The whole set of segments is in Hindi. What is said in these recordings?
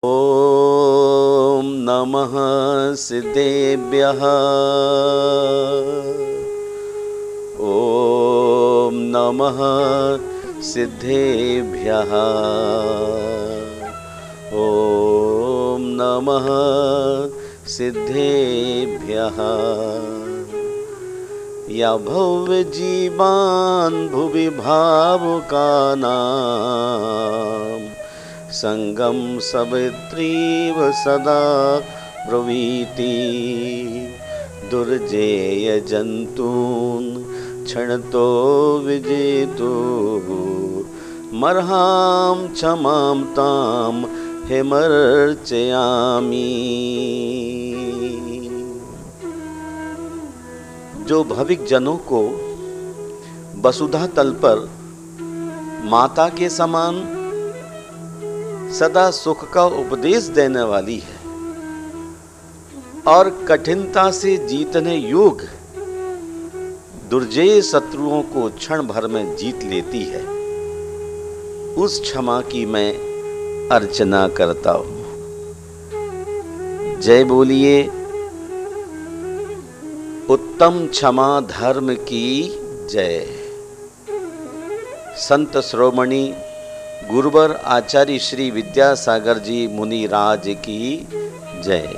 ॐ नमः सिद्धेभ्यः। ॐ नमः सिद्धेभ्यः। ॐ नमः सिद्धेभ्यः। या भव्य जीवान् भुवि भावुकानां संगम सवित्रीव सदा ब्रवीति। दुर्जेय जंतून् क्षणतो विजेतु मर्हां क्षमां तां हेमर्चयामि। जो भाविक जनों को वसुधा तल पर माता के समान सदा सुख का उपदेश देने वाली है और कठिनता से जीतने योग्य दुर्जय शत्रुओं को क्षण भर में जीत लेती है, उस क्षमा की मैं अर्चना करता हूं। जय बोलिए उत्तम क्षमा धर्म की जय। संत श्रोमणी गुरुवर आचार्य श्री विद्यासागर जी मुनि राज की जय।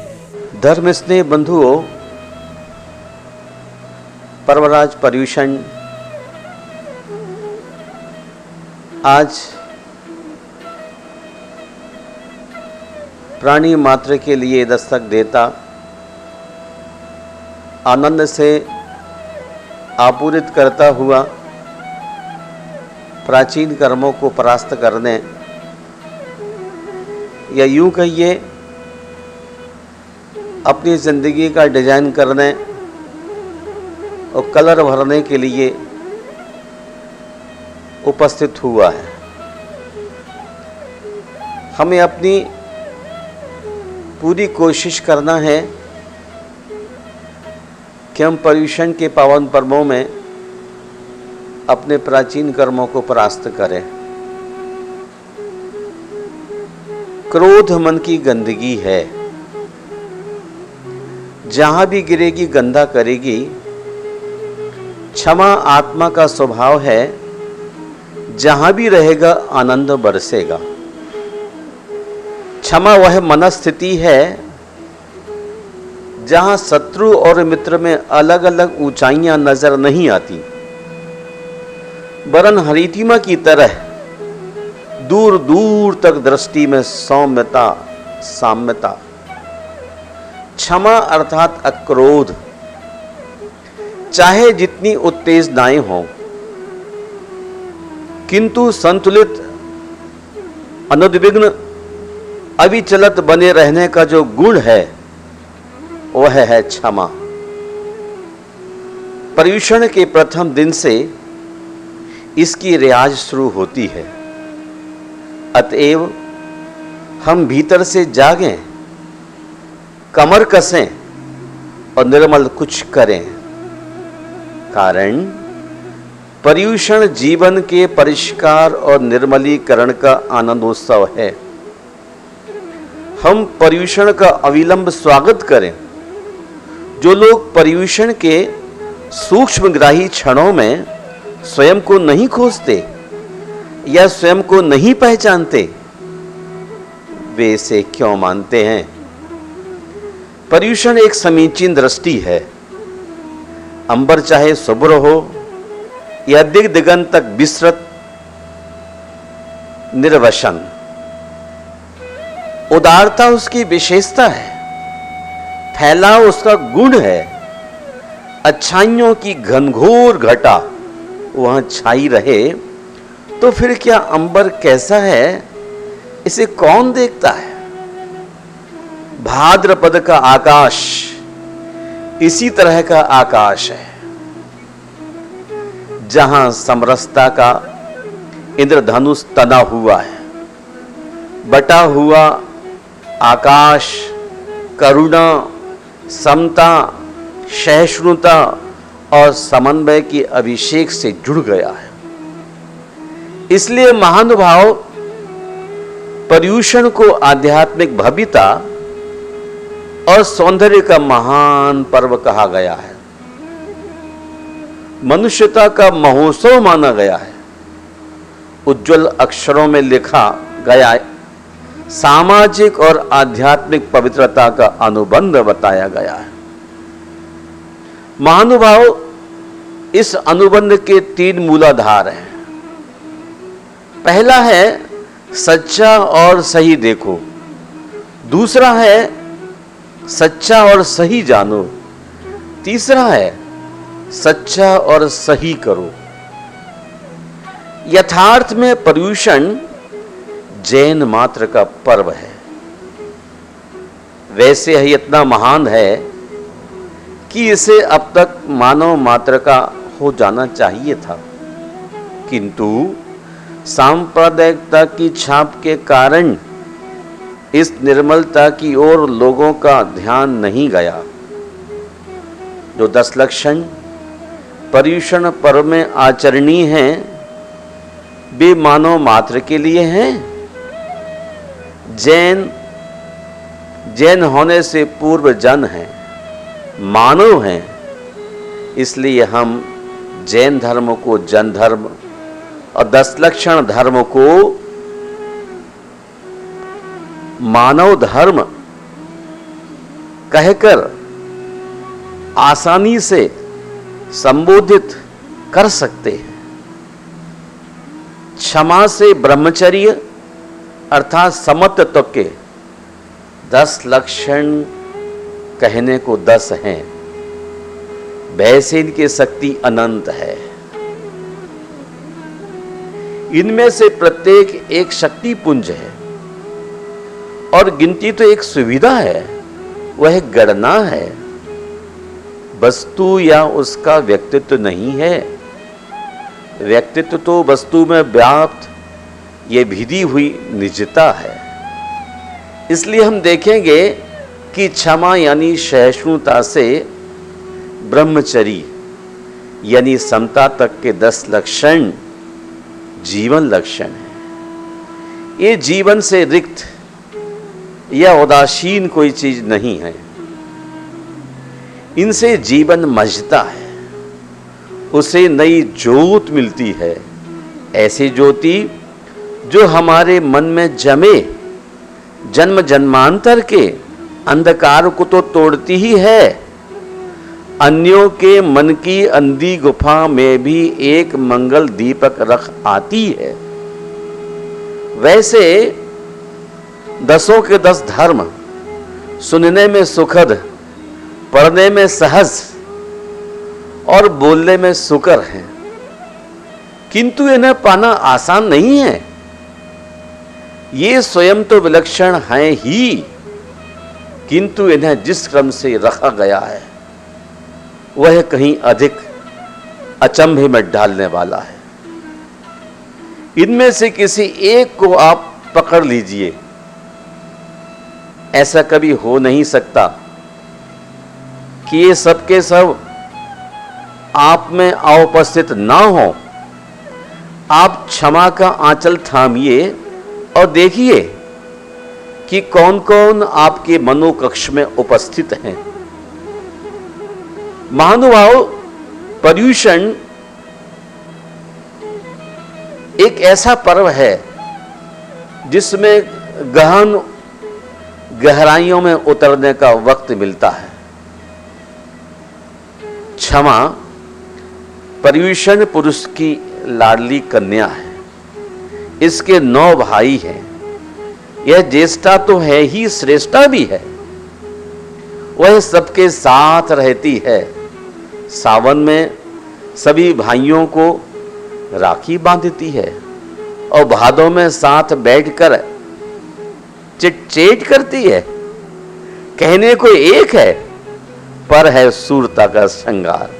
धर्म स्नेह बंधुओं, पर्वराज पर्यूषण आज प्राणी मात्र के लिए दस्तक देता, आनंद से आपूरित करता हुआ प्राचीन कर्मों को परास्त करने, या यूं कहिए अपनी जिंदगी का डिजाइन करने और कलर भरने के लिए उपस्थित हुआ है। हमें अपनी पूरी कोशिश करना है कि हम पर्यूषण के पावन पर्वों में अपने प्राचीन कर्मों को परास्त करें। क्रोध मन की गंदगी है, जहां भी गिरेगी गंदा करेगी। क्षमा आत्मा का स्वभाव है, जहां भी रहेगा आनंद बरसेगा। क्षमा वह मनस्थिति है जहां शत्रु और मित्र में अलग अलग ऊंचाइयां नजर नहीं आती, वरन हरितिमा की तरह दूर दूर तक दृष्टि में सौम्यता साम्यता। क्षमा अर्थात अक्रोध, चाहे जितनी उत्तेजनाएं हों, किंतु संतुलित अनुद्विग्न अविचलित बने रहने का जो गुण है वह है क्षमा। पर्यूषण के प्रथम दिन से इसकी रियाज शुरू होती है। अतएव हम भीतर से जागें, कमर कसें और निर्मल कुछ करें। कारण पर्यूषण जीवन के परिष्कार और निर्मलीकरण का आनंदोत्सव है। हम पर्यूषण का अविलंब स्वागत करें। जो लोग पर्यूषण के सूक्ष्मग्राही क्षणों में स्वयं को नहीं खोजते या स्वयं को नहीं पहचानते, वे इसे क्यों मानते हैं? पर्यूषण एक समीचीन दृष्टि है। अंबर चाहे शुभ्र हो या दिग दिगंत तक विस्तृत निर्वसन, उदारता उसकी विशेषता है, फैलाव उसका गुण है। अच्छाइयों की घनघोर घटा वहां छाई रहे तो फिर क्या अंबर कैसा है इसे कौन देखता है? भाद्रपद का आकाश इसी तरह का आकाश है, जहां समरसता का इंद्रधनुष तना हुआ है। बटा हुआ आकाश करुणा, समता, सहिष्णुता और समन्वय की अभिषेक से जुड़ गया है। इसलिए महानुभाव पर्यूषण को आध्यात्मिक भव्यता और सौंदर्य का महान पर्व कहा गया है, मनुष्यता का महोत्सव माना गया है। उज्जवल अक्षरों में लिखा गया सामाजिक और आध्यात्मिक पवित्रता का अनुबंध बताया गया है। महानुभाव, इस अनुबंध के 3 मूलाधार हैं। पहला है सच्चा और सही देखो, दूसरा है सच्चा और सही जानो, तीसरा है सच्चा और सही करो। यथार्थ में पर्यूषण जैन मात्र का पर्व है। वैसे ही इतना महान है कि इसे अब तक मानव मात्र का हो जाना चाहिए था, किंतु सांप्रदायिकता की छाप के कारण इस निर्मलता की ओर लोगों का ध्यान नहीं गया। जो 10 लक्षण पर्यूषण पर्व में आचरणीय हैं, वे मानव मात्र के लिए हैं। जैन होने से पूर्व जन हैं, मानव हैं। इसलिए हम जैन धर्म को जन धर्म और 10 लक्षण धर्म को मानव धर्म कहकर आसानी से संबोधित कर सकते हैं। क्षमा से ब्रह्मचर्य अर्थात समत्व के 10 लक्षण कहने को 10 हैं, वैसे इनकी शक्ति अनंत है। इनमें से प्रत्येक एक शक्ति पुंज है और गिनती तो एक सुविधा है, वह गणना है, वस्तु या उसका व्यक्तित्व नहीं है। व्यक्तित्व तो वस्तु में व्याप्त ये भिदी हुई निजता है। इसलिए हम देखेंगे कि क्षमा यानी सहिष्णुता से ब्रह्मचर्य यानी समता तक के 10 लक्षण जीवन लक्षण है। ये जीवन से रिक्त या उदासीन कोई चीज नहीं है। इनसे जीवन मजता है, उसे नई ज्योत मिलती है। ऐसी ज्योति जो हमारे मन में जमे जन्म जन्मांतर के अंधकार को तो तोड़ती ही है, अन्यों के मन की अंधी गुफा में भी एक मंगल दीपक रख आती है। वैसे 10 के 10 धर्म सुनने में सुखद, पढ़ने में सहज और बोलने में सुकर है, किंतु इन्हें पाना आसान नहीं है। ये स्वयं तो विलक्षण हैं ही, किंतु इन्हें जिस क्रम से रखा गया है वह कहीं अधिक अचंभे में डालने वाला है। इनमें से किसी एक को आप पकड़ लीजिए, ऐसा कभी हो नहीं सकता कि ये सबके सब आप में अनुपस्थित ना हो। आप क्षमा का आंचल थामिए और देखिए कि कौन कौन आपके मनोकक्ष में उपस्थित हैं। महानुभाव, पर्यूषण एक ऐसा पर्व है जिसमें गहन गहराइयों में उतरने का वक्त मिलता है। क्षमा पर्यूषण पुरुष की लाडली कन्या है। इसके 9 भाई हैं। यह ज्येष्ठा तो है ही, श्रेष्ठा भी है। वह सबके साथ रहती है। सावन में सभी भाइयों को राखी बांधती है और भादों में साथ बैठकर चिटचेट करती है। कहने को एक है, पर है सूरता का श्रृंगार,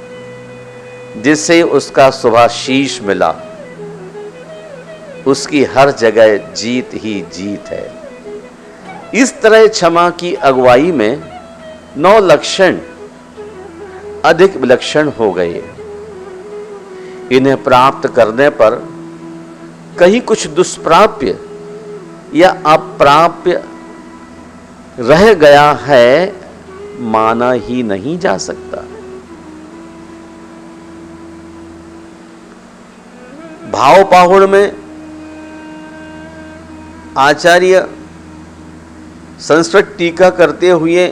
जिससे उसका शुभाशीष मिला। उसकी हर जगह जीत ही जीत है। इस तरह क्षमा की अगुवाई में 9 लक्षण अधिक विलक्षण हो गए। इन्हें प्राप्त करने पर कहीं कुछ दुष्प्राप्य या अप्राप्य रह गया है, माना ही नहीं जा सकता। भाव पाहुड़ में आचार्य संस्कृत टीका करते हुए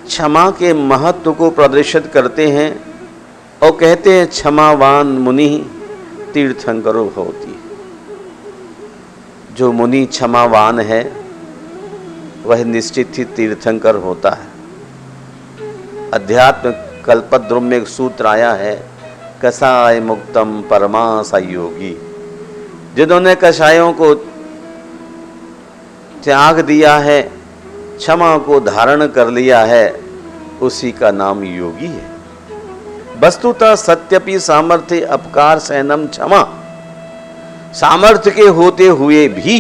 क्षमा के महत्व को प्रदर्शित करते हैं और कहते हैं क्षमावान मुनि तीर्थंकरो होती। जो मुनि क्षमावान है वह निश्चित ही तीर्थंकर होता है। अध्यात्म कल्पद्रुम में एक सूत्र आया है, कसाय मुक्तम परमास योगी। जिन्होंने कषायों को त्याग दिया है, क्षमा को धारण कर लिया है, उसी का नाम योगी है। वस्तुतः सत्यपि सामर्थ्य अपकार सहनम क्षमा। सामर्थ्य के होते हुए भी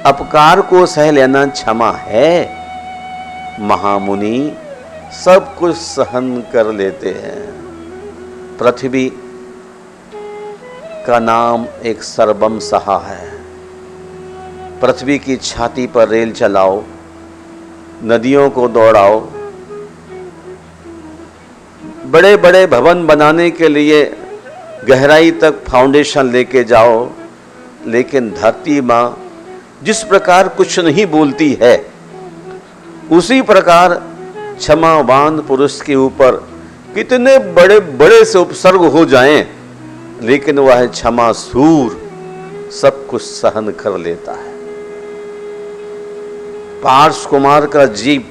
अपकार को सह लेना क्षमा है। महामुनि सब कुछ सहन कर लेते हैं। पृथ्वी का नाम एक सर्वम सहा है। पृथ्वी की छाती पर रेल चलाओ, नदियों को दौड़ाओ, बड़े बड़े भवन बनाने के लिए गहराई तक फाउंडेशन लेके जाओ, लेकिन धरती माँ जिस प्रकार कुछ नहीं बोलती है, उसी प्रकार क्षमावान पुरुष के ऊपर कितने बड़े बड़े से उपसर्ग हो जाएं, लेकिन वह क्षमा सूर सब कुछ सहन कर लेता है। पार्श कुमार का जीव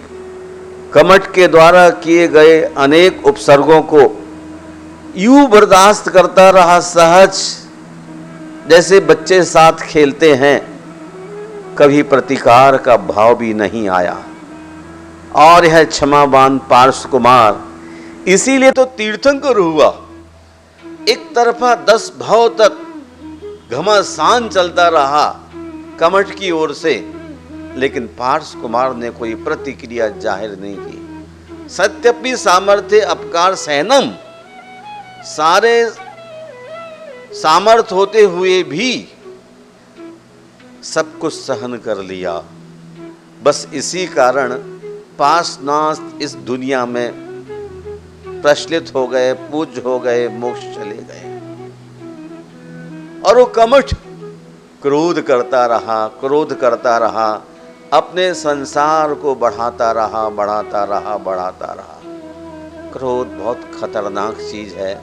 कमठ के द्वारा किए गए अनेक उपसर्गों को यूं बर्दाश्त करता रहा, सहज जैसे बच्चे साथ खेलते हैं। कभी प्रतिकार का भाव भी नहीं आया। और यह क्षमावान पार्श कुमार इसीलिए तो तीर्थंकर हुआ। एक तरफा 10 भाव तक घमासान चलता रहा कमठ की ओर से, लेकिन पार्श कुमार ने कोई प्रतिक्रिया जाहिर नहीं की। सत्यपि सामर्थ्य अपकार सहनम, सारे सामर्थ होते हुए भी सब कुछ सहन कर लिया। बस इसी कारण पासनाथ इस दुनिया में प्रचलित हो गए, पूज्य हो गए, मोक्ष चले गए। और वो कमठ क्रोध करता रहा, क्रोध करता रहा, अपने संसार को बढ़ाता रहा, बढ़ाता रहा, बढ़ाता रहा। क्रोध बहुत खतरनाक चीज है।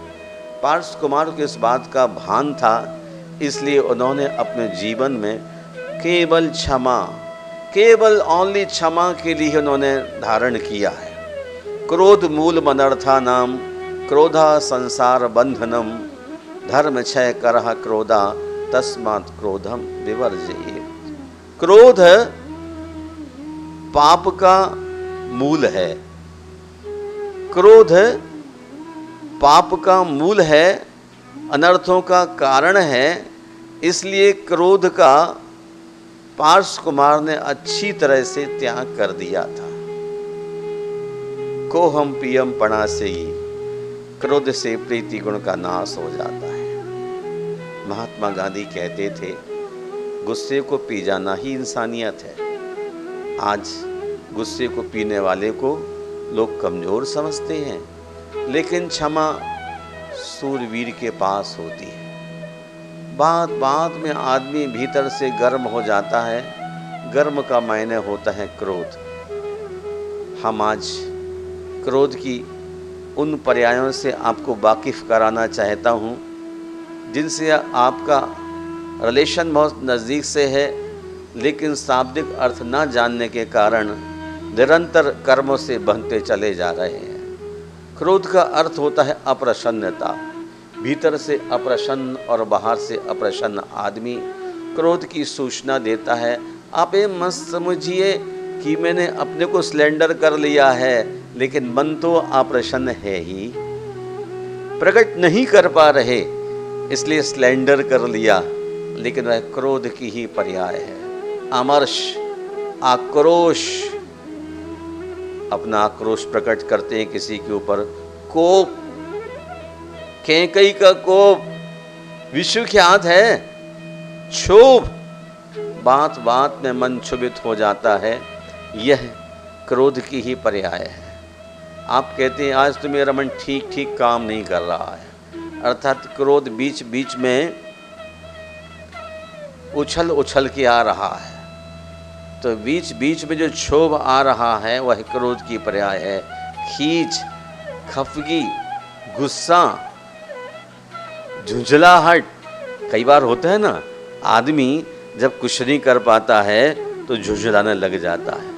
पार्श कुमार को इस बात का भान था, इसलिए उन्होंने अपने जीवन में केवल क्षमा, केवल ओनली क्षमा के लिए उन्होंने धारण किया है। क्रोध मूल मनर्था नाम, क्रोधा संसार बंधनम, धर्म क्षय करह क्रोधा, तस्मात् क्रोधम विवर्जयेत्। क्रोध पाप का मूल है। क्रोध पाप का मूल है, अनर्थों का कारण है। इसलिए क्रोध का पार्श कुमार ने अच्छी तरह से त्याग कर दिया था। को हम पियम पणा से ही क्रोध से प्रीति गुण का नाश हो जाता है। महात्मा गांधी कहते थे, गुस्से को पी जाना ही इंसानियत है। आज गुस्से को पीने वाले को लोग कमजोर समझते हैं, लेकिन क्षमा सूरवीर के पास होती है। बात बात में आदमी भीतर से गर्म हो जाता है। गर्म का मायने होता है क्रोध। हम आज क्रोध की उन पर्यायों से आपको वाकिफ कराना चाहता हूँ, जिनसे आपका रिलेशन बहुत नज़दीक से है, लेकिन शाब्दिक अर्थ न जानने के कारण निरंतर कर्मों से बंधते चले जा रहे हैं। क्रोध का अर्थ होता है अप्रसन्नता। भीतर से अप्रसन्न और बाहर से अप्रसन्न आदमी क्रोध की सूचना देता है। आप ये मत समझिए कि मैंने अपने को सिलेंडर कर लिया है, लेकिन मन तो अप्रसन्न है ही, प्रकट नहीं कर पा रहे, इसलिए सिलेंडर कर लिया, लेकिन वह क्रोध की ही पर्याय है। अमर्ष, आक्रोश, अपना आक्रोश प्रकट करते हैं किसी के ऊपर। कोप, कैकई का कोप विश्वख्यात है। क्षोभ, बात बात में मन क्षुभित हो जाता है, यह क्रोध की ही पर्याय है। आप कहते हैं आज तो मेरा मन ठीक ठीक काम नहीं कर रहा है, अर्थात क्रोध बीच बीच में उछल उछल के आ रहा है। तो बीच बीच में जो क्षोभ आ रहा है वह क्रोध की पर्याय है। खींच, खफगी, गुस्सा, झुंझलाहट, कई बार होता है ना, आदमी जब कुछ नहीं कर पाता है तो झुंझलाने लग जाता है।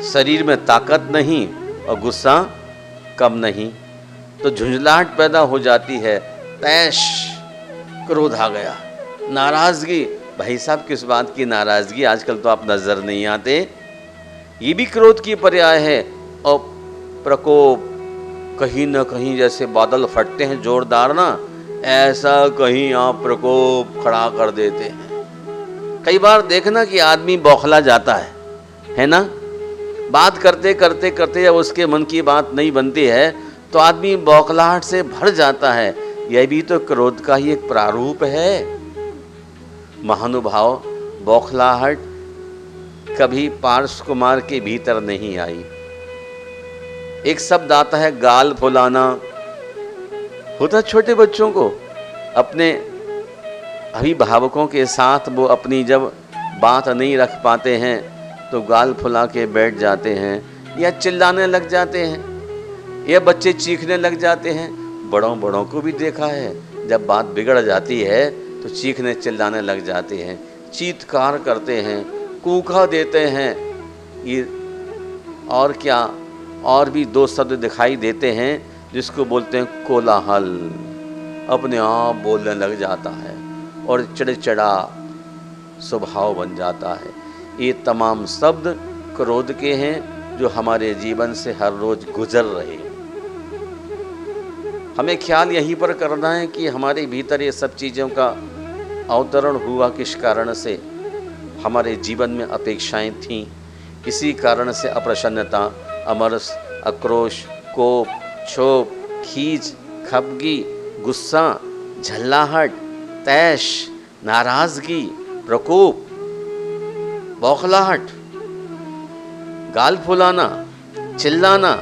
शरीर में ताकत नहीं और गुस्सा कम नहीं, तो झुंझलाहट पैदा हो जाती है। तैश, क्रोध आ गया। नाराजगी, भाई साहब किस बात की नाराजगी, आजकल तो आप नजर नहीं आते, ये भी क्रोध की पर्याय है। और प्रकोप, कहीं न कहीं जैसे बादल फटते हैं जोरदार ना, ऐसा कहीं आप प्रकोप खड़ा कर देते हैं। कई बार देखना कि आदमी बौखला जाता है ना, बात करते करते करते जब उसके मन की बात नहीं बनती है तो आदमी बौखलाहट से भर जाता है। यह भी तो क्रोध का ही एक प्रारूप है। महानुभाव, बौखलाहट कभी पार्श्व कुमार के भीतर नहीं आई। एक शब्द आता है गाल फुलाना, होता छोटे बच्चों को, अपने अभिभावकों के साथ वो अपनी जब बात नहीं रख पाते हैं तो गाल फुला के बैठ जाते हैं या चिल्लाने लग जाते हैं या बच्चे चीखने लग जाते हैं। बड़ों को भी देखा है, जब बात बिगड़ जाती है तो चीखने चिल्लाने लग जाते हैं, चीत्कार करते हैं, कूका देते हैं। ये और क्या, और भी दो शब्द दिखाई देते हैं जिसको बोलते हैं कोलाहल, अपने आप बोलने लग जाता है और चिड़चिड़ा स्वभाव बन जाता है। ये तमाम शब्द क्रोध के हैं जो हमारे जीवन से हर रोज गुजर रहे हैं। हमें ख्याल यहीं पर करना है कि हमारे भीतर ये सब चीज़ों का अवतरण हुआ किस कारण से। हमारे जीवन में अपेक्षाएं थीं, किसी कारण से अप्रसन्नता, अमरस, आक्रोश, कोप, क्षोभ, खींच, खफगी, गुस्सा, झल्लाहट, तैश, नाराजगी, प्रकोप, बौखलाहट, गाल फुलाना, चिल्लाना,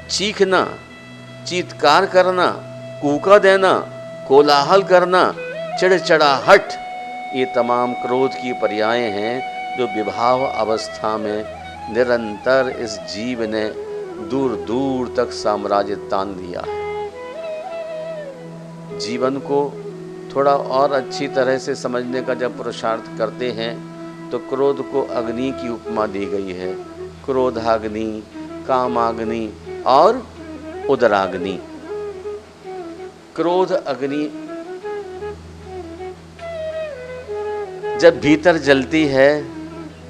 चीखना, चीत्कार करना, कूका देना, कोलाहल करना, चिड़चिड़ाहट, ये तमाम क्रोध की पर्याय हैं जो विभाव अवस्था में निरंतर इस जीव ने दूर दूर तक साम्राज्य तान लिया है। जीवन को थोड़ा और अच्छी तरह से समझने का जब पुरुषार्थ करते हैं तो क्रोध को अग्नि की उपमा दी गई है। क्रोधाग्नि, कामाग्नि और उदराग्नि। क्रोध अग्नि जब भीतर जलती है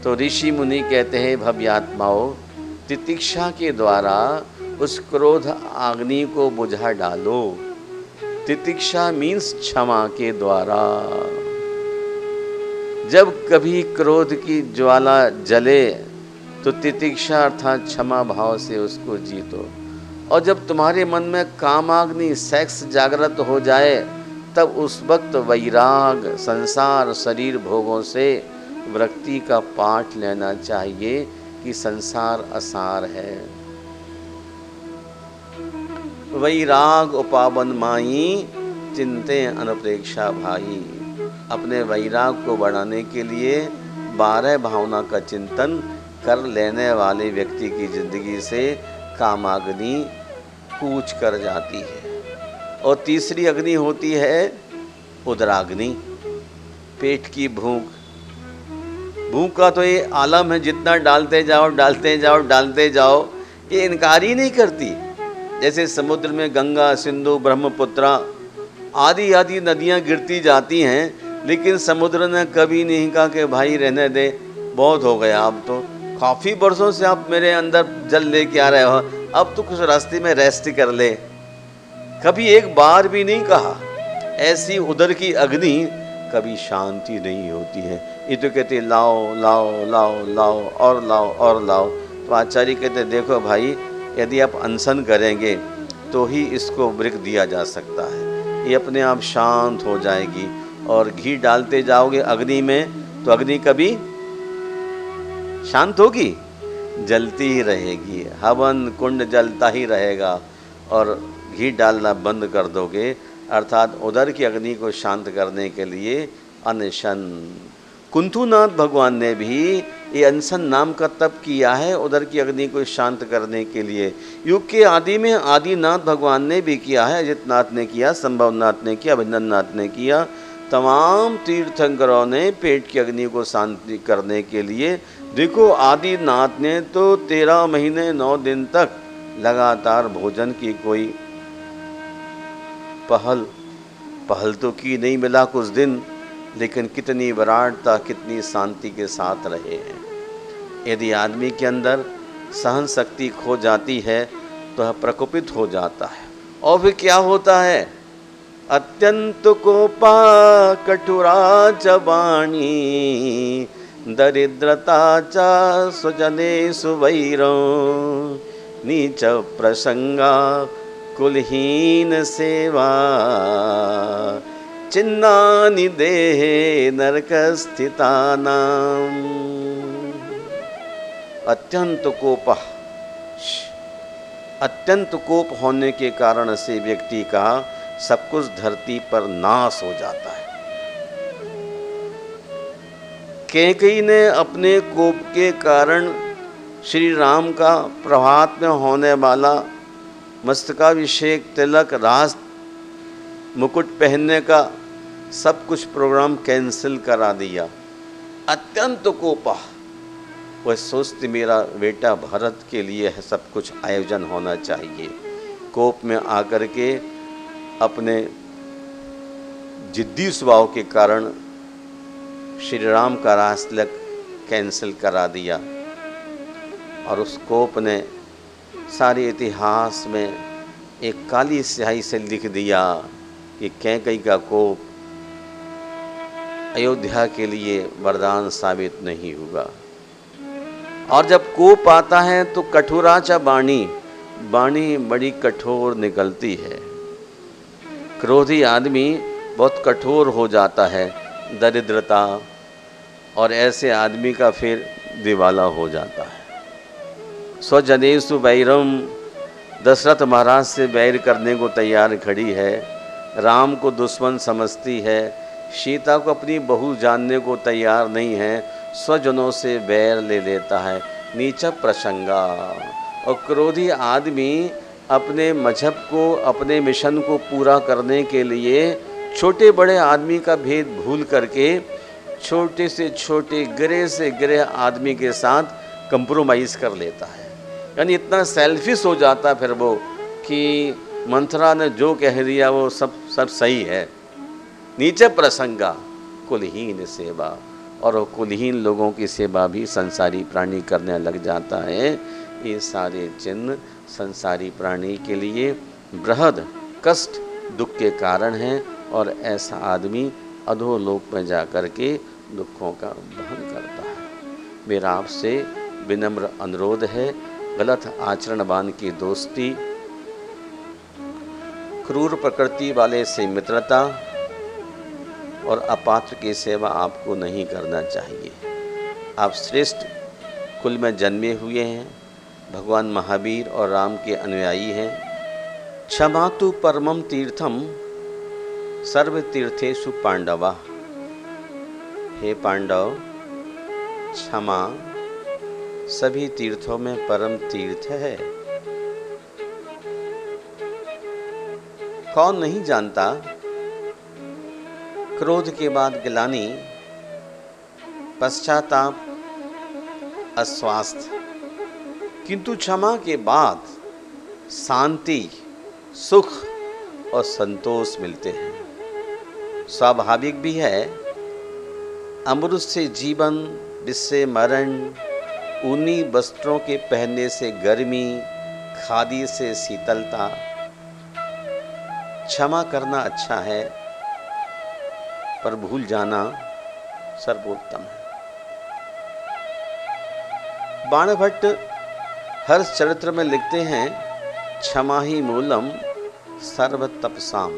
तो ऋषि मुनि कहते हैं भव्यात्माओं, तितिक्षा के द्वारा उस क्रोध अग्नि को बुझा डालो। तितिक्षा मीन्स क्षमा के द्वारा। जब कभी क्रोध की ज्वाला जले तो तितिक्षा अर्थात क्षमा भाव से उसको जीतो। और जब तुम्हारे मन में कामाग्नि, सेक्स जागृत हो जाए तब उस वक्त वैराग, संसार, शरीर भोगों से विरक्ति का पाठ लेना चाहिए कि संसार असार है। वैराग उपावन माई, चिंते अनप्रेक्षा भाई। अपने वैराग को बढ़ाने के लिए 12 भावना का चिंतन कर लेने वाले व्यक्ति की जिंदगी से कामाग्नि कूच कर जाती है। और तीसरी अग्नि होती है उदराग्नि, पेट की भूख। भूख का तो ये आलम है, जितना डालते जाओ डालते जाओ डालते जाओ, ये इनकार ही नहीं करती। जैसे समुद्र में गंगा, सिंधु, ब्रह्मपुत्रा आदि आदि नदियाँ गिरती जाती हैं, लेकिन समुद्र ने कभी नहीं कहा कि भाई रहने दे, बहुत हो गया, अब तो काफ़ी बरसों से आप मेरे अंदर जल लेके आ रहे हो, अब तो कुछ रास्ते में रेस्ट कर ले। कभी एक बार भी नहीं कहा। ऐसी उदर की अग्नि कभी शांति नहीं होती है। ये तो कहते लाओ लाओ लाओ लाओ और लाओ और लाओ। तो आचार्य कहते देखो भाई, यदि आप अनशन करेंगे तो ही इसको वृक्क दिया जा सकता है। ये अपने आप शांत हो जाएगी। और घी डालते जाओगे अग्नि में तो अग्नि कभी शांत होगी? जलती ही रहेगी, हवन कुंड जलता ही रहेगा। और घी डालना बंद कर दोगे अर्थात उधर की अग्नि को शांत करने के लिए अनशन। कुंथुनाथ भगवान ने भी ये अनशन नाम का तप किया है उधर की अग्नि को शांत करने के लिए। युग के आदि में आदिनाथ भगवान ने भी किया है, अजितनाथ ने किया, संभवनाथ ने किया, अभिनंदनाथ ने किया। तमाम तीर्थंकरों ने पेट की अग्नि को शांति करने के लिए, देखो आदिनाथ ने तो 13 महीने 9 दिन तक लगातार भोजन की कोई पहल तो की नहीं, मिला कुछ दिन, लेकिन कितनी विराटता कितनी शांति के साथ रहे हैं। यदि आदमी के अंदर सहन शक्ति खो जाती है तो वह प्रकोपित हो जाता है। और फिर क्या होता है? अत्यंत कोपा कठुरा च वाणी दरिद्रता च स्वजने सुवैरो नीच प्रसंगा कुलहीन सेवा चिन्नानि देहे नरक स्थितानाम। अत्यंत कोप होने के कारण से व्यक्ति का सब कुछ धरती पर नाश हो जाता है। कैकेयी ने अपने कोप के कारण श्री राम का प्रभात में होने वाला मस्तकाभिषेक, तिलक, राज मुकुट पहनने का सब कुछ प्रोग्राम कैंसिल करा दिया। अत्यंत कोपा, वह सोचती मेरा बेटा भरत के लिए है सब कुछ आयोजन होना चाहिए। कोप में आकर के अपने जिद्दी स्वभाव के कारण श्री राम का रास तिलक कैंसिल करा दिया। और उस कोप ने सारे इतिहास में एक काली स्याही से लिख दिया कि कैकेयी का कोप अयोध्या के लिए वरदान साबित नहीं हुआ। और जब कोप आता है तो कठोरा च वाणी, वाणी बड़ी कठोर निकलती है। क्रोधी आदमी बहुत कठोर हो जाता है, दरिद्रता, और ऐसे आदमी का फिर दिवाला हो जाता है। स्वजनेषु वैरम, दशरथ महाराज से वैर करने को तैयार खड़ी है, राम को दुश्मन समझती है, सीता को अपनी बहू जानने को तैयार नहीं है, स्वजनों से वैर ले लेता है। नीच प्रसंगा, और क्रोधी आदमी अपने मजहब को, अपने मिशन को पूरा करने के लिए छोटे बड़े आदमी का भेद भूल करके छोटे से छोटे, गिरे से गिरे आदमी के साथ कंप्रोमाइज़ कर लेता है। यानी इतना सेल्फिश हो जाता फिर वो कि मंथरा ने जो कह दिया वो सब सही है। नीचे प्रसंगा कुलहीन सेवा, और वो कुलहीन लोगों की सेवा भी संसारी प्राणी करने लग जाता है। ये सारे चिन्ह संसारी प्राणी के लिए बृहद कष्ट, दुख के कारण हैं, और ऐसा आदमी अधोलोक में जा कर के दुखों का वहन करता है। मेरा आपसे विनम्र अनुरोध है, गलत आचरणवान की दोस्ती, क्रूर प्रकृति वाले से मित्रता और अपात्र की सेवा आपको नहीं करना चाहिए। आप श्रेष्ठ कुल में जन्मे हुए हैं, भगवान महावीर और राम के अनुयायी हैं। क्षमा तु परमम तीर्थम सर्व तीर्थेषु पांडवा। हे पांडव, क्षमा सभी तीर्थों में परम तीर्थ है। कौन नहीं जानता क्रोध के बाद गिलानी, पश्चाताप, अस्वास्थ्य, किंतु क्षमा के बाद शांति, सुख और संतोष मिलते हैं। स्वाभाविक भी है, अमृत से जीवन, विष से मरण, ऊनी वस्त्रों के पहनने से गर्मी, खादी से शीतलता। क्षमा करना अच्छा है, पर भूल जाना सर्वोत्तम है। बाणभट्ट हर्ष चरित्र में लिखते हैं, क्षमा ही मूलम सर्व तपसाम।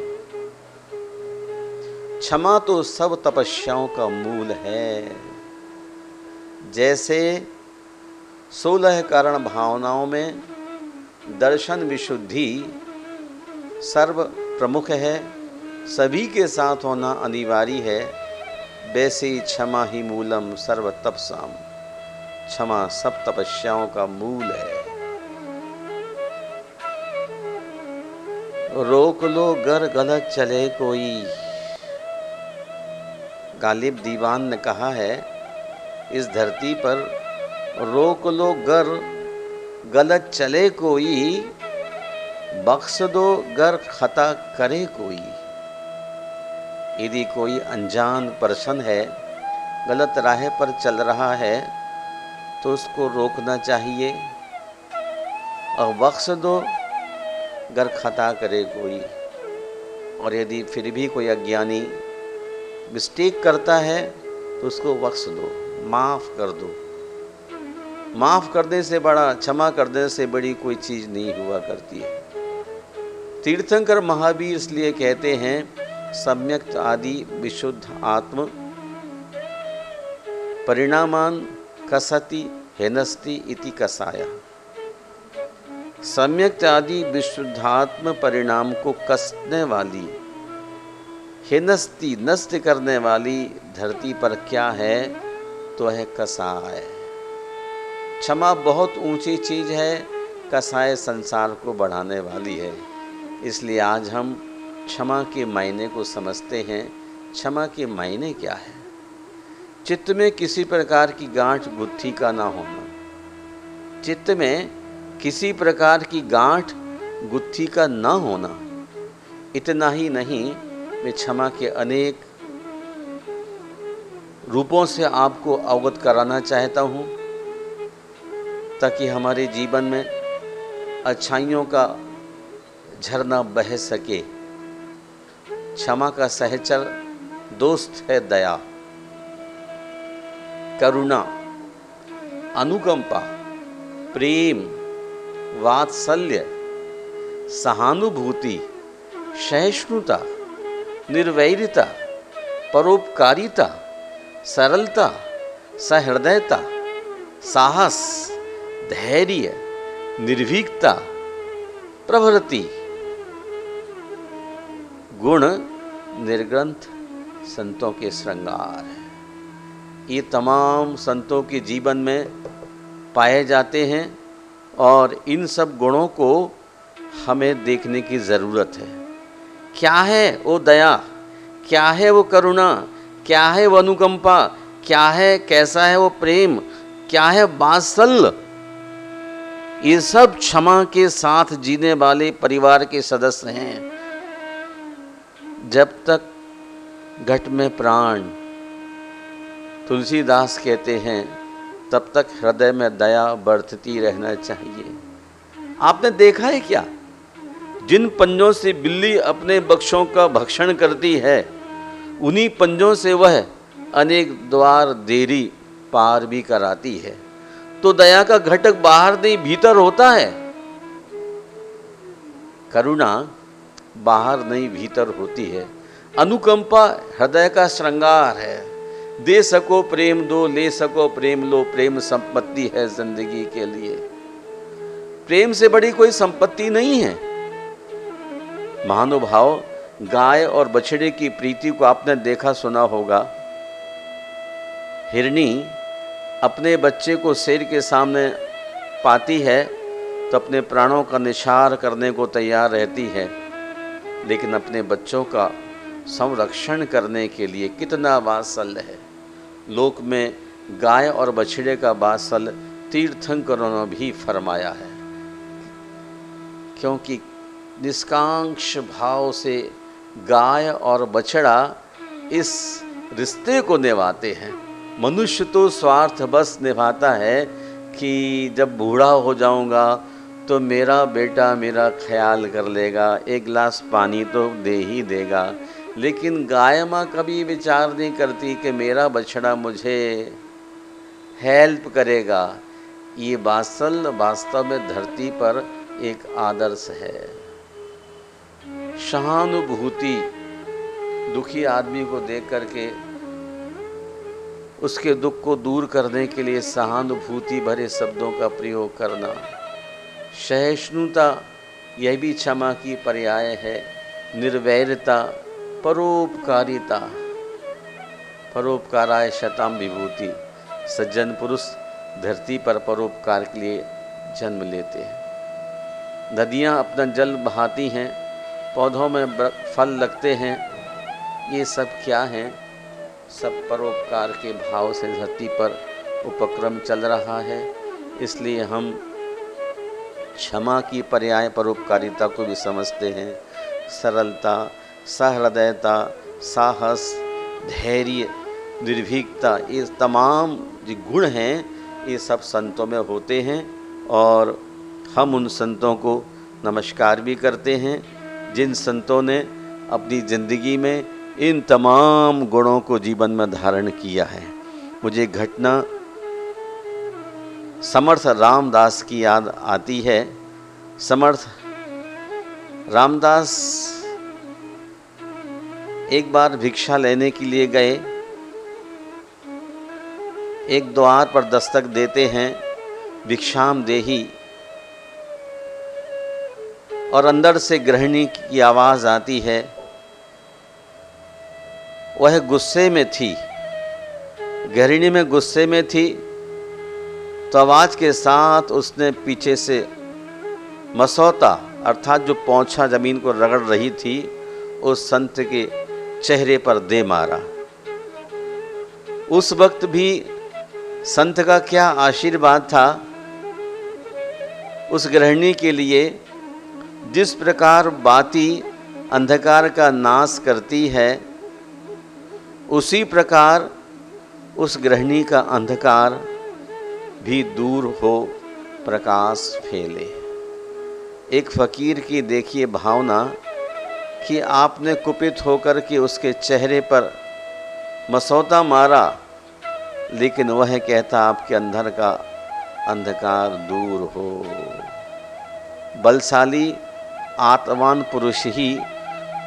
क्षमा तो सब तपस्याओं का मूल है। जैसे 16 कारण भावनाओं में दर्शन विशुद्धि सर्व प्रमुख है, सभी के साथ होना अनिवार्य है, वैसे ही क्षमा ही मूलम सर्व तपसाम, क्षमा सब तपस्याओं का मूल है। रोक लो गर गलत चले कोई, गालिब दीवान ने कहा है, इस धरती पर रोक लो गर गलत चले कोई, बख्श दो गर खता करे कोई। यदि कोई अनजान पर्सन है, गलत राह पर चल रहा है, तो उसको रोकना चाहिए और बख्श दो गर खता करे कोई। और यदि फिर भी कोई अज्ञानी मिस्टेक करता है तो उसको बख्श दो, माफ़ कर दो। माफ़ करने से बड़ा, क्षमा करने से बड़ी कोई चीज़ नहीं हुआ करती है। तीर्थंकर महावीर इसलिए कहते हैं, सम्यक आदि विशुद्ध आत्म परिणामान कसति हेनस्ति इति कसाया। सम्यक आदि विशुद्धात्म परिणाम को कसने वाली, हेनस्ति नष्ट करने वाली धरती पर क्या है, तो है कसाय। क्षमा बहुत ऊंची चीज है, कसाय संसार को बढ़ाने वाली है। इसलिए आज हम क्षमा के मायने को समझते हैं। क्षमा के मायने क्या है? चित्त में किसी प्रकार की गांठ गुत्थी का ना होना, चित्त में किसी प्रकार की गांठ गुत्थी का ना होना। इतना ही नहीं, मैं क्षमा के अनेक रूपों से आपको अवगत कराना चाहता हूँ, ताकि हमारे जीवन में अच्छाइयों का झरना बह सके। क्षमा का सहचर दोस्त है दया, करुणा, अनुकंपा, प्रेम, वात्सल्य, सहानुभूति, सहिष्णुता, निर्वैरिता, परोपकारिता, सरलता, सहृदयता, साहस, धैर्य, निर्भीकता, प्रवृत्ति, गुण निर्ग्रंथ संतों के श्रृंगार है। ये तमाम संतों के जीवन में पाए जाते हैं और इन सब गुणों को हमें देखने की ज़रूरत है। क्या है वो दया, क्या है वो करुणा, क्या है वो अनुकंपा, क्या है, कैसा है वो प्रेम, क्या है वात्सल्य। ये सब क्षमा के साथ जीने वाले परिवार के सदस्य हैं। जब तक घट में प्राण, तुलसीदास कहते हैं, तब तक हृदय में दया बरतती रहना चाहिए। आपने देखा है क्या, जिन पंजों से बिल्ली अपने बच्चों का भक्षण करती है, उन्हीं पंजों से वह अनेक द्वार देरी पार भी कराती है। तो दया का घटक बाहर नहीं भीतर होता है, करुणा बाहर नहीं भीतर होती है, अनुकंपा हृदय का श्रृंगार है। दे सको प्रेम दो, ले सको प्रेम लो, प्रेम संपत्ति है जिंदगी के लिए। प्रेम से बड़ी कोई संपत्ति नहीं है। महानुभाव, गाय और बछड़े की प्रीति को आपने देखा सुना होगा। हिरनी अपने बच्चे को शेर के सामने पाती है तो अपने प्राणों का निछावर करने को तैयार रहती है, लेकिन अपने बच्चों का संरक्षण करने के लिए कितना वात्सल्य है। लोक में गाय और बछड़े का वात्सल्य तीर्थंकरों ने भी फरमाया है, क्योंकि निष्कांक्ष भाव से गाय और बछड़ा इस रिश्ते को निभाते हैं। मनुष्य तो स्वार्थ बस निभाता है कि जब बूढ़ा हो जाऊंगा तो मेरा बेटा मेरा ख्याल कर लेगा, एक गिलास पानी तो दे ही देगा। लेकिन गाय माँ कभी विचार नहीं करती कि मेरा बछड़ा मुझे हेल्प करेगा। ये वात्सल्य वास्तव में धरती पर एक आदर्श है। सहानुभूति दुखी आदमी को देख करके उसके दुख को दूर करने के लिए सहानुभूति भरे शब्दों का प्रयोग करना। सहिष्णुता यह भी क्षमा की पर्याय है। निर्वैरता, परोपकारिता, परोपकाराय शताम विभूति। सज्जन पुरुष धरती पर परोपकार के लिए जन्म लेते हैं। नदियाँ अपना जल बहाती हैं, पौधों में फल लगते हैं। ये सब क्या है? सब परोपकार के भाव से धरती पर उपक्रम चल रहा है। इसलिए हम क्षमा की पर्याय परोपकारिता को भी समझते हैं। सरलता, सहृदयता, साहस, धैर्य, निर्भीकता, ये तमाम जो गुण हैं ये सब संतों में होते हैं और हम उन संतों को नमस्कार भी करते हैं जिन संतों ने अपनी ज़िंदगी में इन तमाम गुणों को जीवन में धारण किया है। मुझे घटना समर्थ रामदास की याद आती है। समर्थ रामदास एक बार भिक्षा लेने के लिए गए। एक द्वार पर दस्तक देते हैं, भिक्षाम देही, और अंदर से गृहिणी की आवाज़ आती है। वह गुस्से में थी, गृहिणी में गुस्से में थी, तो आवाज़ के साथ उसने पीछे से मसौता अर्थात जो पोंछा ज़मीन को रगड़ रही थी उस संत के चेहरे पर दे मारा। उस वक्त भी संत का क्या आशीर्वाद था उस गृहिणी के लिए। जिस प्रकार बाती अंधकार का नाश करती है उसी प्रकार उस गृहिणी का अंधकार भी दूर हो, प्रकाश फैले। एक फ़कीर की देखिए भावना कि आपने कुपित होकर के उसके चेहरे पर मसौता मारा, लेकिन वह कहता आपके अंदर का अंधकार दूर हो। बलशाली आत्मवान पुरुष ही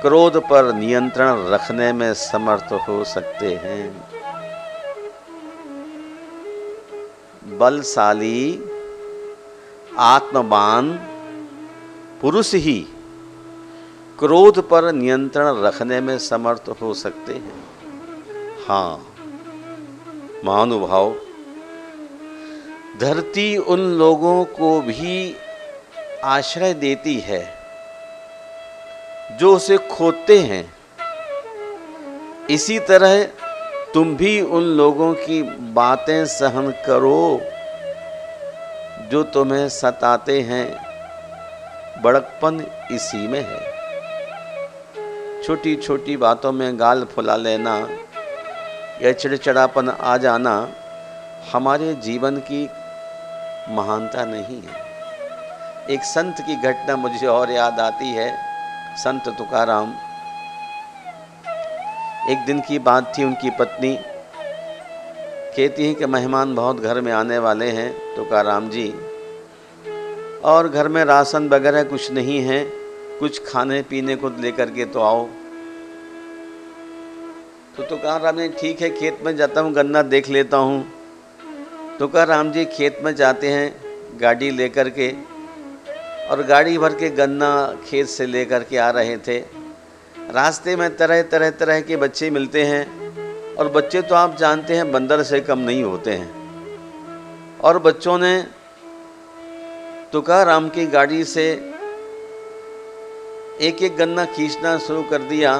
क्रोध पर नियंत्रण रखने में समर्थ हो सकते हैं। बलशाली आत्मवान पुरुष ही क्रोध पर नियंत्रण रखने में समर्थ हो सकते हैं। हाँ महानुभाव, धरती उन लोगों को भी आश्रय देती है जो उसे खोते हैं। इसी तरह तुम भी उन लोगों की बातें सहन करो जो तुम्हें सताते हैं। बड़कपन इसी में है। छोटी छोटी बातों में गाल फुला लेना या चिड़चिड़ापन आ जाना हमारे जीवन की महानता नहीं है। एक संत की घटना मुझे और याद आती है। संत तुकाराम, एक दिन की बात थी, उनकी पत्नी कहती हैं कि मेहमान बहुत घर में आने वाले हैं तुकाराम जी, और घर में राशन वगैरह कुछ नहीं है, कुछ खाने पीने को लेकर के तो आओ। तो तुकाराम ने ठीक है खेत में जाता हूँ, गन्ना देख लेता हूँ। तुकाराम जी खेत में जाते हैं गाड़ी लेकर के, और गाड़ी भर के गन्ना खेत से लेकर के आ रहे थे। रास्ते में तरह तरह तरह के बच्चे मिलते हैं, और बच्चे तो आप जानते हैं बंदर से कम नहीं होते हैं। और बच्चों ने तुकाराम की गाड़ी से एक एक गन्ना खींचना शुरू कर दिया,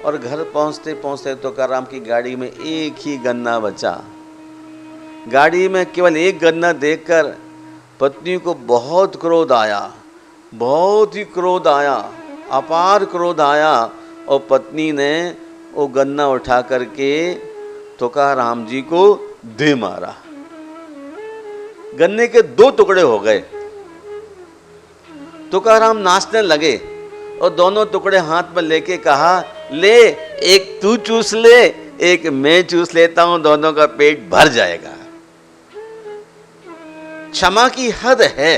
और घर पहुंचते पहुंचते तुकाराम की गाड़ी में एक ही गन्ना बचा। गाड़ी में केवल एक गन्ना देखकर पत्नी को बहुत क्रोध आया, बहुत ही क्रोध आया, अपार क्रोध आया, और पत्नी ने वो गन्ना उठा करके तुकाराम जी को दे मारा। गन्ने के 2 टुकड़े हो गए। तुकाराम नाचने लगे और दोनों टुकड़े हाथ में लेके कहा, ले एक तू चूस ले, एक मैं चूस लेता हूं, दोनों का पेट भर जाएगा। क्षमा की हद है।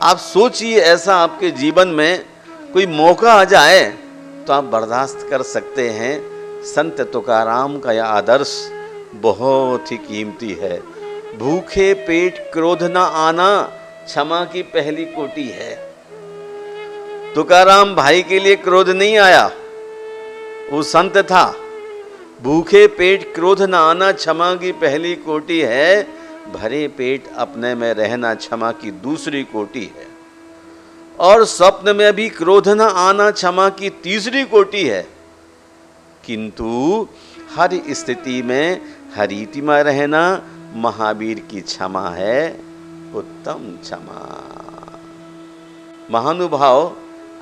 आप सोचिए ऐसा आपके जीवन में कोई मौका आ जाए तो आप बर्दाश्त कर सकते हैं। संत तुकाराम का यह आदर्श बहुत ही कीमती है। भूखे पेट क्रोध न आना क्षमा की पहली कोटि है। तुकाराम भाई के लिए क्रोध नहीं आया, वो संत था। भूखे पेट क्रोध न आना क्षमा की पहली कोटि है, भरे पेट अपने में रहना क्षमा की दूसरी कोटि है, और स्वप्न में भी क्रोध न आना क्षमा की तीसरी कोटि है। किंतु हर स्थिति में हरीति में रहना महावीर की क्षमा है, उत्तम क्षमा। महानुभाव,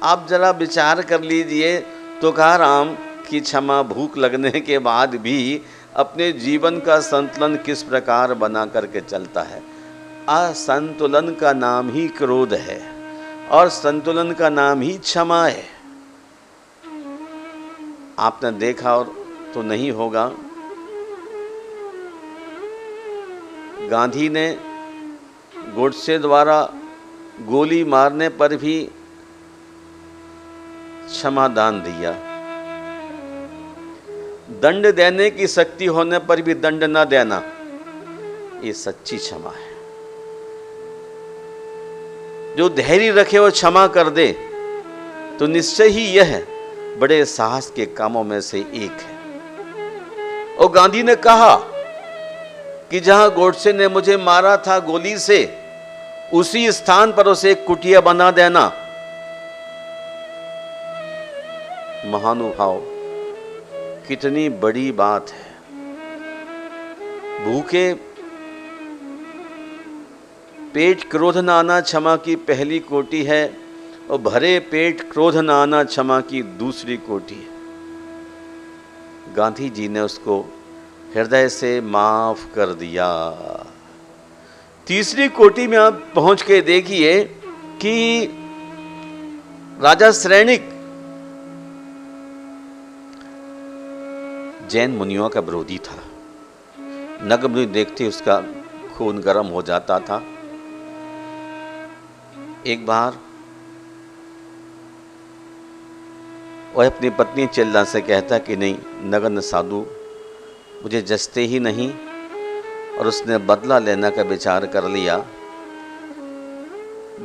आप जरा विचार कर लीजिए, तुकाराम की क्षमा भूख लगने के बाद भी अपने जीवन का संतुलन किस प्रकार बना करके चलता है। असंतुलन का नाम ही क्रोध है और संतुलन का नाम ही क्षमा है। आपने देखा और तो नहीं होगा, गांधी ने गोडसे द्वारा गोली मारने पर भी क्षमादान दिया। दंड देने की शक्ति होने पर भी दंड न देना, ये सच्ची क्षमा है। जो धैर्य रखे और क्षमा कर दे तो निश्चय ही यह बड़े साहस के कामों में से एक है। और गांधी ने कहा कि जहां गोडसे ने मुझे मारा था गोली से, उसी स्थान पर उसे एक कुटिया बना देना। महानुभाव, कितनी बड़ी बात है। भूखे पेट क्रोध न आना क्षमा की पहली कोटि है, और भरे पेट क्रोध न आना क्षमा की दूसरी कोटि है। गांधी जी ने उसको हृदय से माफ कर दिया। तीसरी कोटि में आप पहुंच के देखिए कि राजा श्रेणिक जैन मुनियों का विरोधी था। नग मुनि देखते उसका खून गर्म हो जाता था। एक बार वह अपनी पत्नी चिल्ला से कहता कि नहीं, नगन साधु मुझे जचते ही नहीं, और उसने बदला लेने का विचार कर लिया।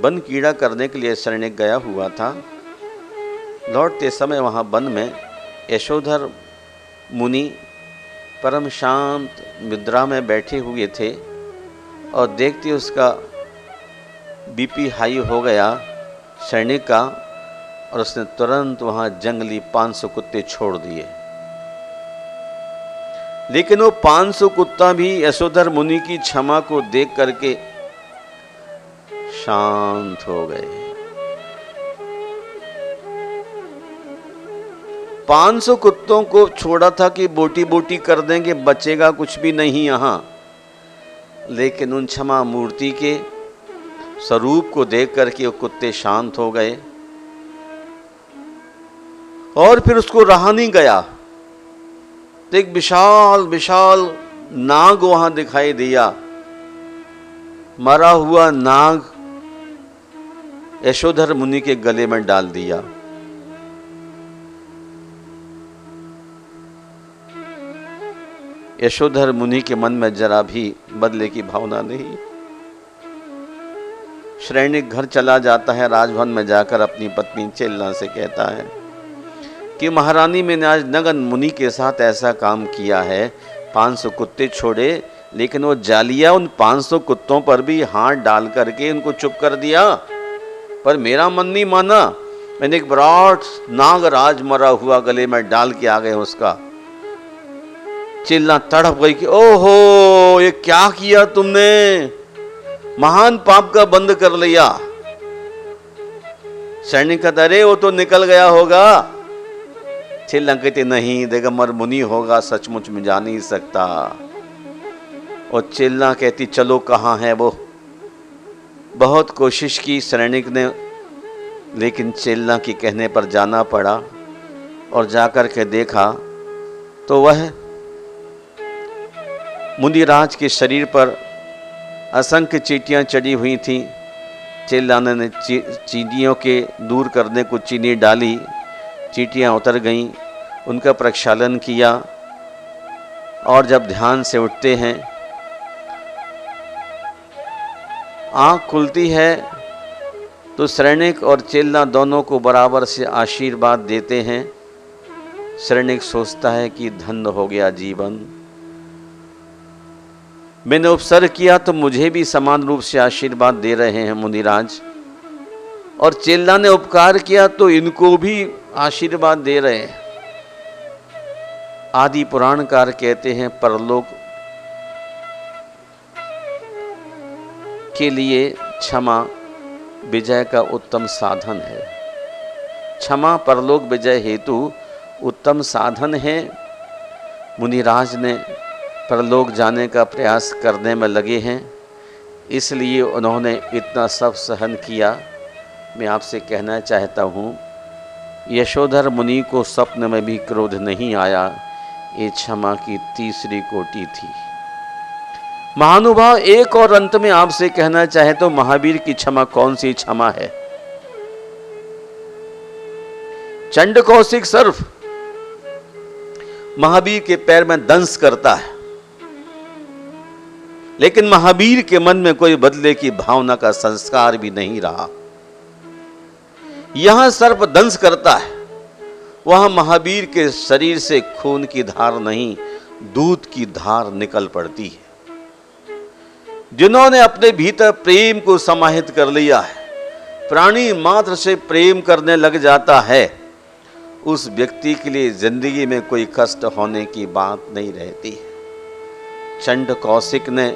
वन कीड़ा करने के लिए श्रेणिक गया हुआ था। लौटते समय वहाँ वन में यशोधर मुनि परम शांत मुद्रा में बैठे हुए थे, और देखते उसका बीपी हाई हो गया श्रेणिक का, और उसने तुरंत वहाँ जंगली 500 कुत्ते छोड़ दिए। लेकिन वो 500 कुत्ता भी यशोधर मुनि की क्षमा को देख करके शांत हो गए। 500 कुत्तों को छोड़ा था कि बोटी बोटी कर देंगे, बचेगा कुछ भी नहीं यहां। लेकिन उन क्षमा मूर्ति के स्वरूप को देख करके वो कुत्ते शांत हो गए। और फिर उसको रहा नहीं गया, तो एक विशाल विशाल नाग वहां दिखाई दिया। मरा हुआ नाग यशोधर मुनि के गले में डाल दिया। यशोधर मुनि के मन में जरा भी बदले की भावना नहीं। श्रेणिक घर चला जाता है। राजभवन में जाकर अपनी पत्नी चेल्ला से कहता है कि महारानी, मैंने आज नगन मुनि के साथ ऐसा काम किया है, 500 कुत्ते छोड़े, लेकिन वो जालिया उन 500 कुत्तों पर भी हाथ डाल करके उनको चुप कर दिया। पर मेरा मन नहीं माना। मैंने एक विराट नागराज मरा हुआ गले में डाल के आ गए उसका। चिल्ला तड़प गई कि ओहो, ये क्या किया तुमने, महान पाप का बंद कर लिया। सैनिक कहता, अरे वो तो निकल गया होगा। चिल्ला कहते, नहीं दिगंबर मुनि होगा, सचमुच में जा नहीं सकता। और चिल्ला कहती, चलो कहाँ है वो। बहुत कोशिश की सैनिक ने, लेकिन चिल्ला की कहने पर जाना पड़ा। और जाकर के देखा तो वह मुनिराज के शरीर पर असंख्य चींटियां चढ़ी हुई थीं। चिल्ला ने चींटियों के दूर करने को चीनी डाली, चींटियाँ उतर गईं, उनका प्रक्षालन किया और जब ध्यान से उठते हैं, आँख खुलती है तो शरणिक और चेला दोनों को बराबर से आशीर्वाद देते हैं। शरणिक सोचता है कि धन्य हो गया जीवन, मैंने उपसर्ग किया तो मुझे भी समान रूप से आशीर्वाद दे रहे हैं मुनिराज, और चेला ने उपकार किया तो इनको भी आशीर्वाद दे रहे हैं। आदि पुराणकार कहते हैं परलोक के लिए क्षमा विजय का उत्तम साधन है। क्षमा परलोक विजय हेतु उत्तम साधन है। मुनिराज ने परलोक जाने का प्रयास करने में लगे हैं, इसलिए उन्होंने इतना सब सहन किया। मैं आपसे कहना चाहता हूँ, यशोधर मुनि को स्वप्न में भी क्रोध नहीं आया। ये क्षमा की तीसरी कोटि थी। महानुभाव, एक और अंत में आपसे कहना चाहे तो महावीर की क्षमा कौन सी क्षमा है? चंड कौशिक सर्प महावीर के पैर में दंश करता है, लेकिन महावीर के मन में कोई बदले की भावना का संस्कार भी नहीं रहा। यहां सर्प दंश करता है, वहां महावीर के शरीर से खून की धार नहीं, दूध की धार निकल पड़ती है। जिन्होंने अपने भीतर प्रेम को समाहित कर लिया है, प्राणी मात्र से प्रेम करने लग जाता है, उस व्यक्ति के लिए जिंदगी में कोई कष्ट होने की बात नहीं रहती है। चंड कौशिक ने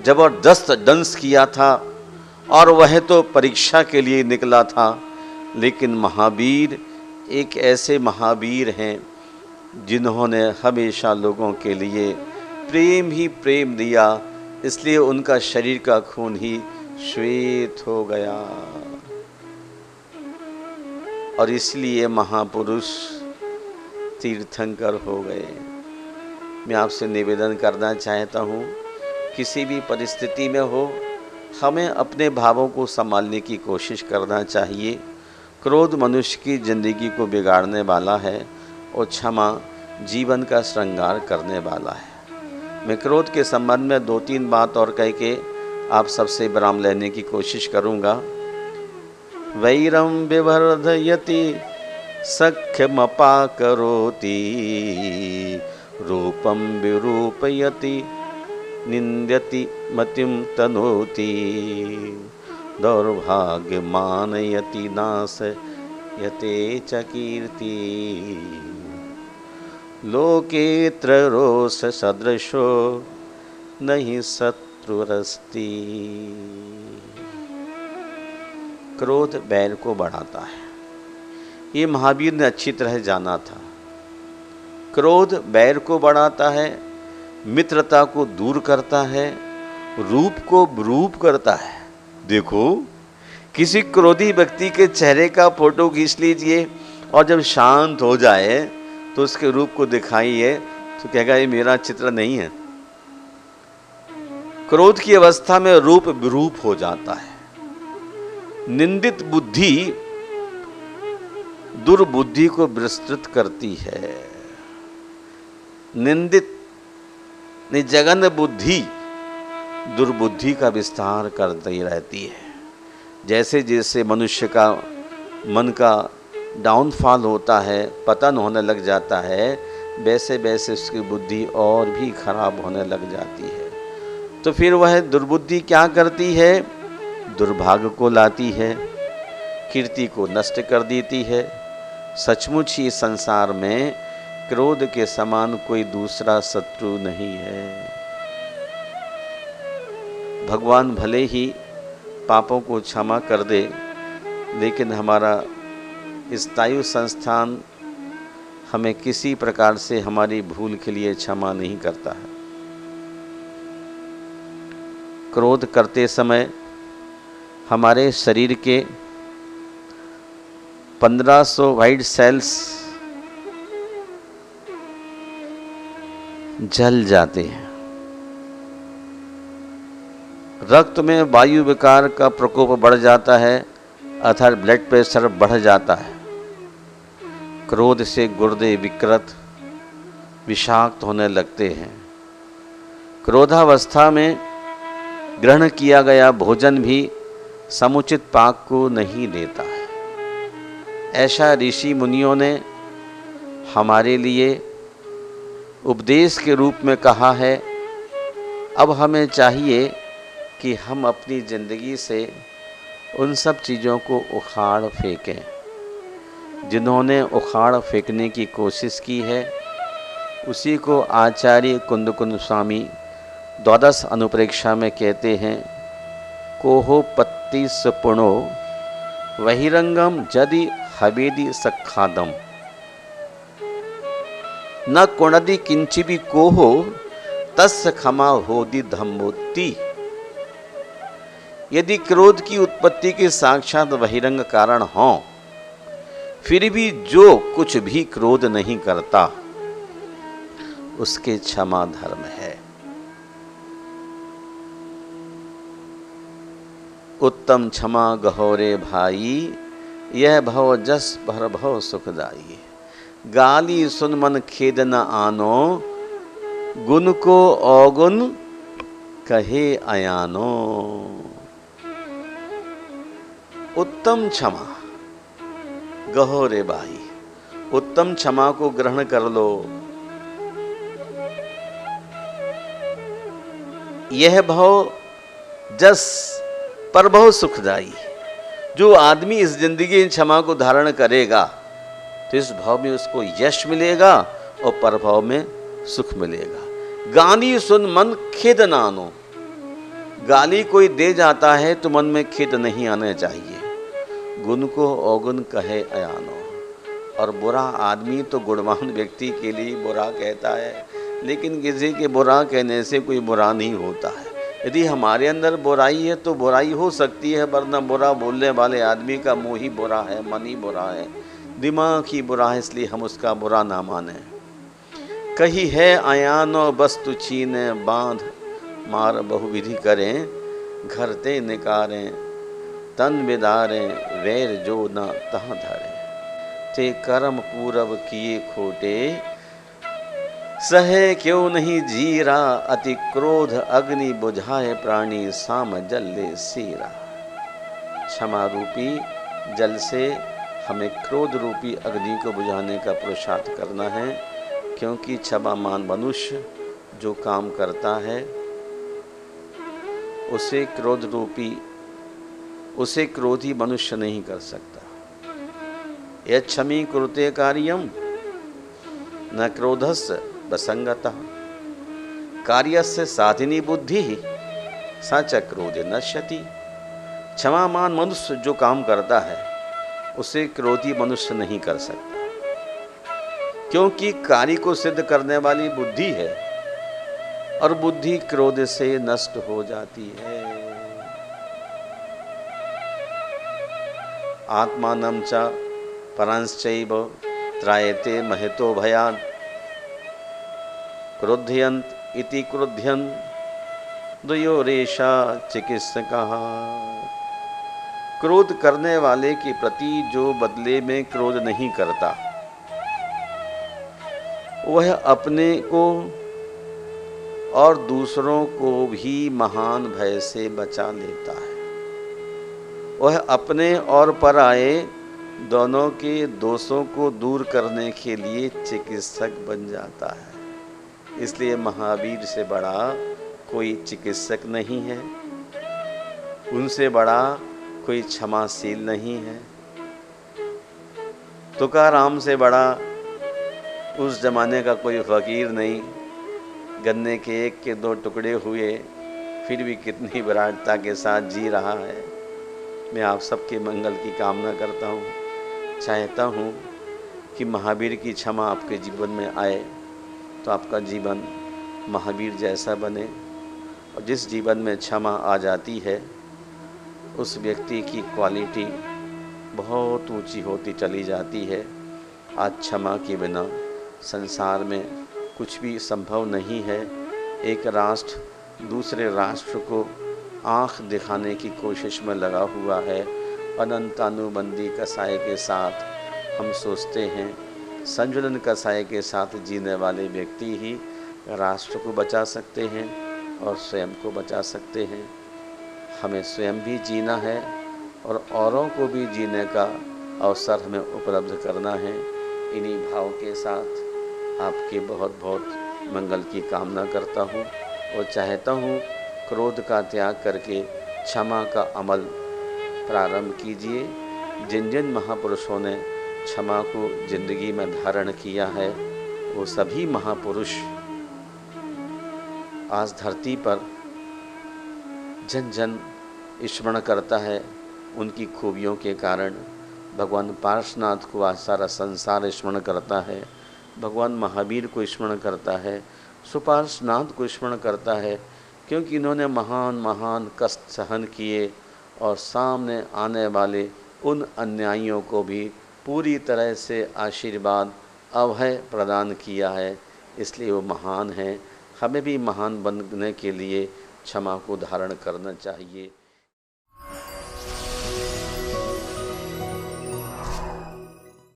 जबरदस्त दंश किया था और वह तो परीक्षा के लिए निकला था, लेकिन महावीर एक ऐसे महावीर हैं जिन्होंने हमेशा लोगों के लिए प्रेम ही प्रेम दिया, इसलिए उनका शरीर का खून ही श्वेत हो गया और इसलिए महापुरुष तीर्थंकर हो गए। मैं आपसे निवेदन करना चाहता हूँ, किसी भी परिस्थिति में हो, हमें अपने भावों को संभालने की कोशिश करना चाहिए। क्रोध मनुष्य की जिंदगी को बिगाड़ने वाला है और क्षमा जीवन का श्रृंगार करने वाला है। मैं क्रोध के संबंध में 2-3 बात और कह के आप सबसे विराम लेने की कोशिश करूँगा। वैरम विवर्धयति सख्यमपाकरोति, रूपम विरूपयति निंद्यति मतिम तनोति, दौर्भाग्य मानयति नाशयते च कीर्ति, लोकेत्र रोष सदृशो नहीं शत्रुरस्ति। क्रोध बैर को बढ़ाता है, ये महावीर ने अच्छी तरह जाना था। क्रोध बैर को बढ़ाता है, मित्रता को दूर करता है, रूप को विरूप करता है। देखो, किसी क्रोधी व्यक्ति के चेहरे का फोटो खींच लीजिए और जब शांत हो जाए तो उसके रूप को दिखाइए तो कहेगा ये मेरा चित्र नहीं है। क्रोध की अवस्था में रूप विरूप हो जाता है। निंदित बुद्धि दुर्बुद्धि को विस्तृत करती है। निंदित जघन्य बुद्धि दुर्बुद्धि का विस्तार करती रहती है। जैसे जैसे मनुष्य का मन का डाउनफॉल होता है, पतन होने लग जाता है, वैसे वैसे उसकी बुद्धि और भी खराब होने लग जाती है। तो फिर वह दुर्बुद्धि क्या करती है? दुर्भाग्य को लाती है, कीर्ति को नष्ट कर देती है। सचमुच ही संसार में क्रोध के समान कोई दूसरा शत्रु नहीं है। भगवान भले ही पापों को क्षमा कर दे, लेकिन हमारा स्थायु संस्थान हमें किसी प्रकार से हमारी भूल के लिए क्षमा नहीं करता है। क्रोध करते समय हमारे शरीर के 1500 व्हाइट सेल्स जल जाते हैं। रक्त में वायु विकार का प्रकोप बढ़ जाता है, अर्थात ब्लड प्रेशर बढ़ जाता है। क्रोध से गुर्दे विकृत विषाक्त होने लगते हैं। क्रोधावस्था में ग्रहण किया गया भोजन भी समुचित पाक को नहीं देता है। ऐसा ऋषि मुनियों ने हमारे लिए उपदेश के रूप में कहा है। अब हमें चाहिए कि हम अपनी ज़िंदगी से उन सब चीज़ों को उखाड़ फेंकें जिन्होंने उखाड़ फेंकने की कोशिश की है। उसी को आचार्य कुंदकुंद स्वामी द्वादश अनुप्रेक्षा में कहते हैं, कोहो पत्ति सुपुणो वहिरंगम जदि हवेदि सखादम न कुणदि किंचि भी कोहो तस्य क्षमा होदि धम्मोत्ति। यदि क्रोध की उत्पत्ति के साक्षात बहिरंग कारण हो, फिर भी जो कुछ भी क्रोध नहीं करता उसके क्षमा धर्म है। उत्तम क्षमा गहोरे भाई, यह भव जस भर भव सुखदाई। गाली सुन मन खेद न आनो, गुण को अवगुण कहे अयानो। उत्तम क्षमा गहोरे भाई, उत्तम क्षमा को ग्रहण कर लो। यह भव जस पर भव सुखदाई। जो आदमी इस जिंदगी में क्षमा को धारण करेगा तो इस भाव में उसको यश मिलेगा और परभाव में सुख मिलेगा। गाली सुन मन खेद न आनो। गाली कोई दे जाता है तो मन में खेद नहीं आना चाहिए। गुण को अवगुण कहे अयानो। और बुरा आदमी तो गुणवान व्यक्ति के लिए बुरा कहता है, लेकिन किसी के बुरा कहने से कोई बुरा नहीं होता है। यदि हमारे अंदर बुराई है तो बुराई हो सकती है, वरना बुरा बोलने वाले आदमी का मुँह ही बुरा है, मन ही बुरा है, दिमाग ही बुरा है, इसलिए हम उसका बुरा ना माने। कही है अयानो वस्तु छीने बांध, मार बहुविधि करें घर ते निकारें, तन बिदारें वैर जो न तहाँ धरे। ते कर्म पूरब किए खोटे, सहे क्यों नहीं जीरा, अति क्रोध अग्नि बुझाए प्राणी साम जल ले सीरा। क्षमा रूपी जल से हमें क्रोध रूपी अग्नि को बुझाने का पुरुषार्थ करना है, क्योंकि क्षमामान मनुष्य जो काम करता है उसे क्रोधी मनुष्य नहीं कर सकता। यह क्षमी कुरुते कार्यम न क्रोधस्य वसंगतः, कार्यस्य साधिनी बुद्धि सा च क्रोधे नश्यति। क्षमामान मनुष्य जो काम करता है उसे क्रोधी मनुष्य नहीं कर सकता, क्योंकि कार्य को सिद्ध करने वाली बुद्धि है और बुद्धि क्रोध से नष्ट हो जाती है। आत्मानं च परांश्चैव त्रायते महतो भयात्, क्रुध्यन्त इति क्रुध्यन् द्वयोरेषा चिकित्सकः। क्रोध करने वाले के प्रति जो बदले में क्रोध नहीं करता, वह अपने को और दूसरों को भी महान भय से बचा लेता है। वह अपने और पराये दोनों के दोषों को दूर करने के लिए चिकित्सक बन जाता है। इसलिए महावीर से बड़ा कोई चिकित्सक नहीं है, उनसे बड़ा कोई क्षमाशील नहीं है। तुकाराम से बड़ा उस जमाने का कोई फकीर नहीं। गन्ने के एक के दो टुकड़े हुए, फिर भी कितनी विराटता के साथ जी रहा है। मैं आप सबके मंगल की कामना करता हूँ, चाहता हूँ कि महावीर की क्षमा आपके जीवन में आए तो आपका जीवन महावीर जैसा बने। और जिस जीवन में क्षमा आ जाती है उस व्यक्ति की क्वालिटी बहुत ऊंची होती चली जाती है। आज क्षमा के बिना संसार में कुछ भी संभव नहीं है। एक राष्ट्र दूसरे राष्ट्र को आँख दिखाने की कोशिश में लगा हुआ है। अनंतानुबंदी कसाई के साथ हम सोचते हैं संजुलन कसाय के साथ जीने वाले व्यक्ति ही राष्ट्र को बचा सकते हैं और स्वयं को बचा सकते हैं। हमें स्वयं भी जीना है और औरों को भी जीने का अवसर हमें उपलब्ध करना है। इन्हीं भाव के साथ आपके बहुत बहुत मंगल की कामना करता हूँ और चाहता हूँ क्रोध का त्याग करके क्षमा का अमल प्रारंभ कीजिए। जिन जिन महापुरुषों ने क्षमा को जिंदगी में धारण किया है वो सभी महापुरुष आज धरती पर जन जन स्मरण करता है। उनकी खूबियों के कारण भगवान पार्श्वनाथ को आज सारा संसार स्मरण करता है, भगवान महावीर को स्मरण करता है, सुपार्श्वनाथ को स्मरण करता है, क्योंकि इन्होंने महान महान कष्ट सहन किए और सामने आने वाले उन अन्यायियों को भी पूरी तरह से आशीर्वाद अभय प्रदान किया है। इसलिए वो महान हैं। हमें भी महान बनने के लिए क्षमा को धारण करना चाहिए।